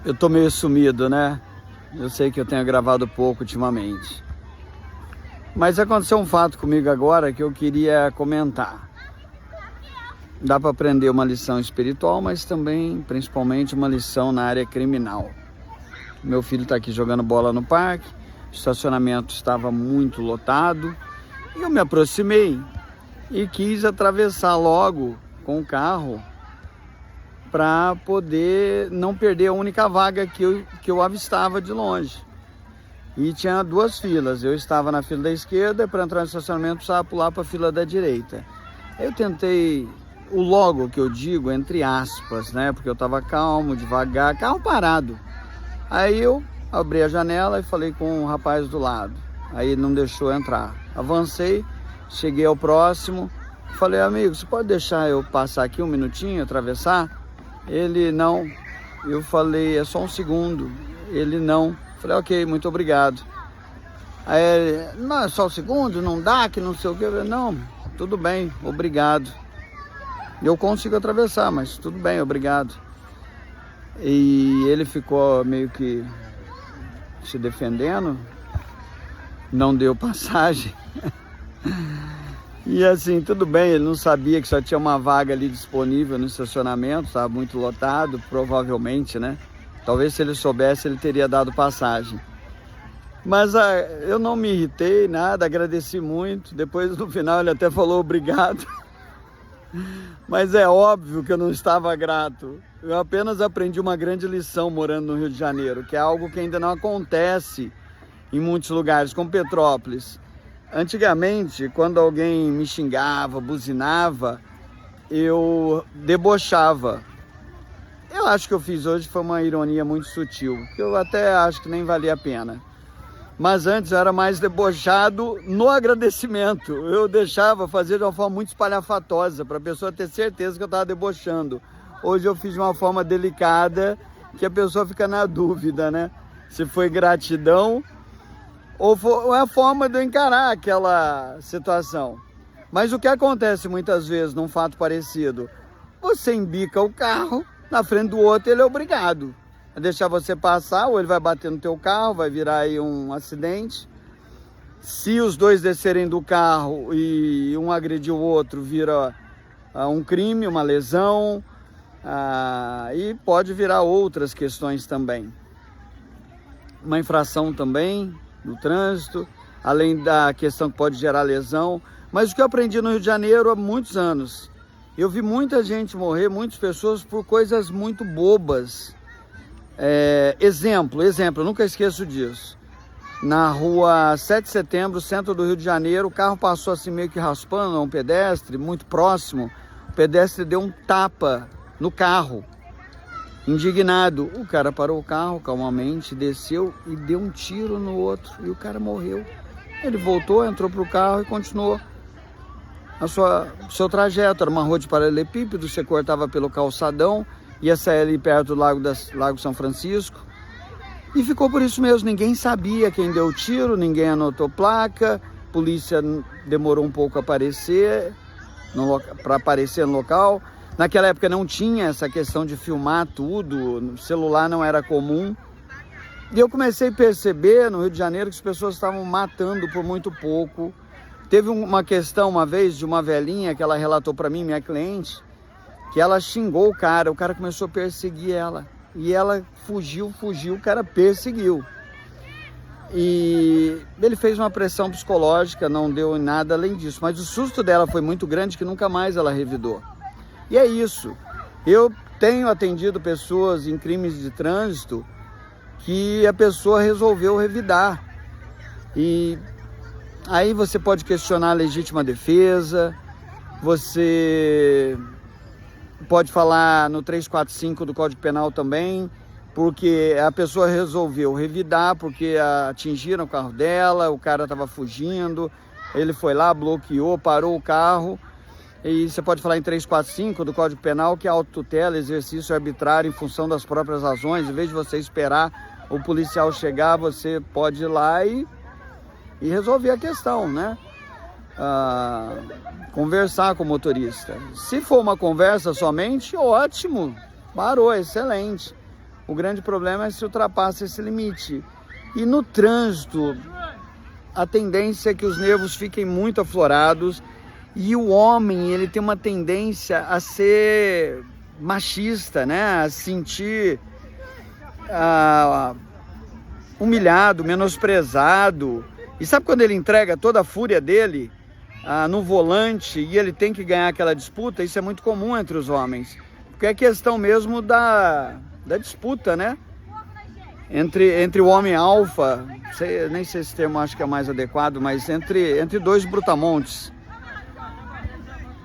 Eu tô meio sumido, né? Eu sei que eu tenho gravado pouco ultimamente. Mas aconteceu um fato comigo agora que eu queria comentar. Dá para aprender uma lição espiritual, mas também, principalmente, uma lição na área criminal. Meu filho está aqui jogando bola no parque, o estacionamento estava muito lotado, e eu me aproximei e quis atravessar logo com o carro para poder não perder a única vaga que eu avistava de longe. E tinha duas filas, eu estava na fila da esquerda, para entrar no estacionamento precisava pular para a fila da direita. Eu tentei, o logo que eu digo, entre aspas, né? Porque eu estava calmo, devagar, carro parado. Aí eu abri a janela e falei com o rapaz do lado, aí ele não deixou entrar. Avancei, cheguei ao próximo, falei, amigo, você pode deixar eu passar aqui um minutinho, atravessar? Ele, não. Eu falei, é só um segundo. Ele, não. Falei, ok, muito obrigado. Aí ele, não, é só um segundo, não dá, que não sei o que. Eu falei, não, tudo bem, obrigado. Eu consigo atravessar, mas tudo bem, obrigado. E ele ficou meio que se defendendo, não deu passagem. E assim, tudo bem, ele não sabia que só tinha uma vaga ali disponível no estacionamento, estava muito lotado, provavelmente, né? Talvez se ele soubesse, ele teria dado passagem. Mas eu não me irritei, nada, agradeci muito. Depois, no final, ele até falou obrigado. Mas é óbvio que eu não estava grato. Eu apenas aprendi uma grande lição morando no Rio de Janeiro, que é algo que ainda não acontece em muitos lugares, como Petrópolis. Antigamente, quando alguém me xingava, buzinava, eu debochava. Eu acho que eu fiz hoje foi uma ironia muito sutil, que eu até acho que nem valia a pena. Mas antes eu era mais debochado no agradecimento. Eu deixava fazer de uma forma muito espalhafatosa, para a pessoa ter certeza que eu estava debochando. Hoje eu fiz de uma forma delicada, que a pessoa fica na dúvida, né? Se foi gratidão ou é a forma de eu encarar aquela situação. Mas o que acontece muitas vezes num fato parecido? Você embica o carro, na frente do outro ele é obrigado a deixar você passar, ou ele vai bater no teu carro, vai virar aí um acidente. Se os dois descerem do carro e um agredir o outro, vira um crime, uma lesão, e pode virar outras questões também. Uma infração também no trânsito, além da questão que pode gerar lesão. Mas o que eu aprendi no Rio de Janeiro há muitos anos, eu vi muita gente morrer, muitas pessoas por coisas muito bobas. Exemplo, eu nunca esqueço disso. Na rua 7 de setembro, centro do Rio de Janeiro, o carro passou assim meio que raspando um pedestre, muito próximo. O pedestre deu um tapa no carro. Indignado, o cara parou o carro calmamente, desceu e deu um tiro no outro e o cara morreu. Ele voltou, entrou pro carro e continuou o seu trajeto. Era uma rua de paralelepípedo, você cortava pelo calçadão, ia sair ali perto do Lago São Francisco e ficou por isso mesmo. Ninguém sabia quem deu o tiro, ninguém anotou placa, a polícia demorou um pouco a aparecer para aparecer no local. Naquela época não tinha essa questão de filmar tudo, o celular não era comum. E eu comecei a perceber no Rio de Janeiro que as pessoas estavam matando por muito pouco. Teve uma questão uma vez de uma velhinha que ela relatou para mim, minha cliente, que ela xingou o cara começou a perseguir ela. E ela fugiu, o cara perseguiu. E ele fez uma pressão psicológica, não deu nada além disso. Mas o susto dela foi muito grande que nunca mais ela revidou. E é isso. Eu tenho atendido pessoas em crimes de trânsito que a pessoa resolveu revidar. E aí você pode questionar a legítima defesa, você pode falar no 345 do Código Penal também, porque a pessoa resolveu revidar porque atingiram o carro dela, o cara estava fugindo, ele foi lá, bloqueou, parou o carro. E você pode falar em 345 do Código Penal, que é autotutela, exercício arbitrário em função das próprias razões. Em vez de você esperar o policial chegar, você pode ir lá e resolver a questão, né? Conversar com o motorista. Se for uma conversa somente, ótimo, parou, excelente. O grande problema é se ultrapassa esse limite. E no trânsito, a tendência é que os nervos fiquem muito aflorados e o homem, ele tem uma tendência a ser machista, né? A se sentir humilhado, menosprezado. E sabe quando ele entrega toda a fúria dele no volante e ele tem que ganhar aquela disputa? Isso é muito comum entre os homens, porque é questão mesmo da disputa, né? Entre o homem alfa, nem sei se esse termo acho que é mais adequado, mas entre dois brutamontes.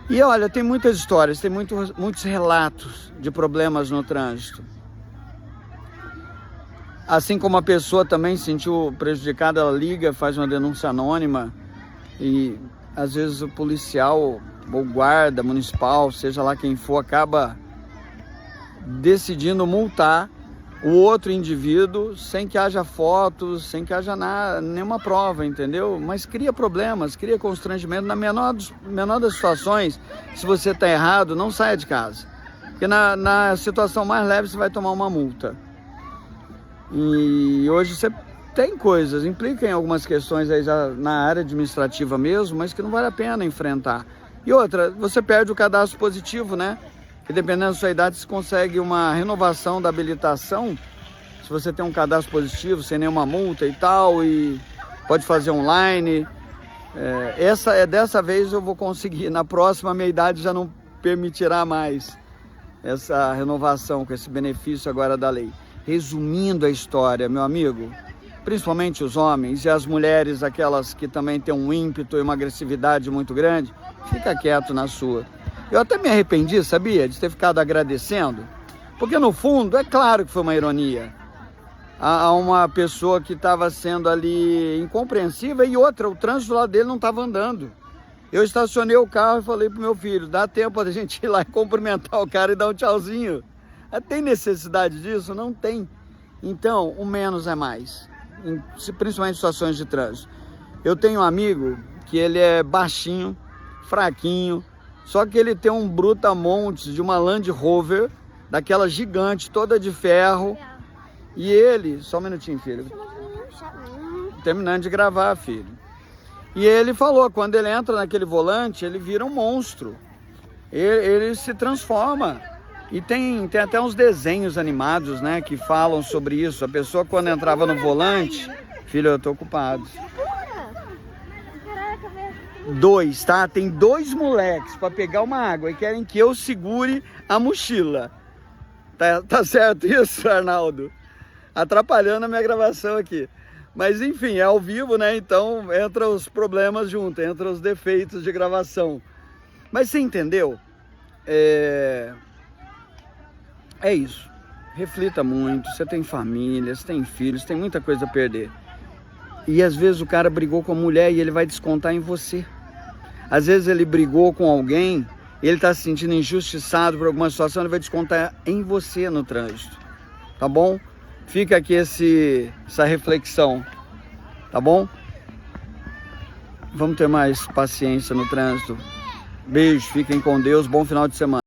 E olha, tem muitas histórias, tem muitos relatos de problemas no trânsito. Assim como a pessoa também se sentiu prejudicada, ela liga, faz uma denúncia anônima e às vezes o policial ou guarda municipal, seja lá quem for, acaba decidindo multar o outro indivíduo sem que haja fotos, sem que haja nenhuma prova, entendeu? Mas cria problemas, cria constrangimento. Na menor das situações, se você está errado, não saia de casa. Porque na situação mais leve você vai tomar uma multa. E hoje você tem coisas, implica em algumas questões aí já na área administrativa mesmo, mas que não vale a pena enfrentar. E outra, você perde o cadastro positivo, né? E dependendo da sua idade, você consegue uma renovação da habilitação, se você tem um cadastro positivo, sem nenhuma multa e tal, e pode fazer online. Dessa vez eu vou conseguir, na próxima minha idade já não permitirá mais essa renovação com esse benefício agora da lei. Resumindo a história, meu amigo, principalmente os homens e as mulheres, aquelas que também têm um ímpeto e uma agressividade muito grande, fica quieto na sua. Eu até me arrependi, sabia, de ter ficado agradecendo, porque no fundo, é claro que foi uma ironia. Há uma pessoa que estava sendo ali incompreensiva e outra, o trânsito lá dele não estava andando. Eu estacionei o carro e falei pro meu filho, dá tempo da gente ir lá e cumprimentar o cara e dar um tchauzinho. Tem necessidade disso? Não tem. Então, o menos é mais, principalmente em situações de trânsito. Eu tenho um amigo que ele é baixinho, fraquinho, só que ele tem um brutamontes de uma Land Rover, daquela gigante, toda de ferro. E ele... Só um minutinho, filho. Terminando de gravar, filho. E ele falou, quando ele entra naquele volante, ele vira um monstro. Ele se transforma. E tem até uns desenhos animados, né, que falam sobre isso. A pessoa, quando entrava no volante... Filho, eu tô ocupado. Dois, tá? Tem 2 moleques para pegar uma água e querem que eu segure a mochila. Tá certo isso, Arnaldo? Atrapalhando a minha gravação aqui. Mas enfim, é ao vivo, né? Então entra os problemas junto, entra os defeitos de gravação. Mas você entendeu? É isso. Reflita muito. Você tem família, você tem filhos, tem muita coisa a perder. E às vezes o cara brigou com a mulher e ele vai descontar em você. Às vezes ele brigou com alguém, ele está se sentindo injustiçado por alguma situação, ele vai descontar em você no trânsito. Tá bom? Fica aqui essa reflexão. Tá bom? Vamos ter mais paciência no trânsito. Beijo, fiquem com Deus, bom final de semana.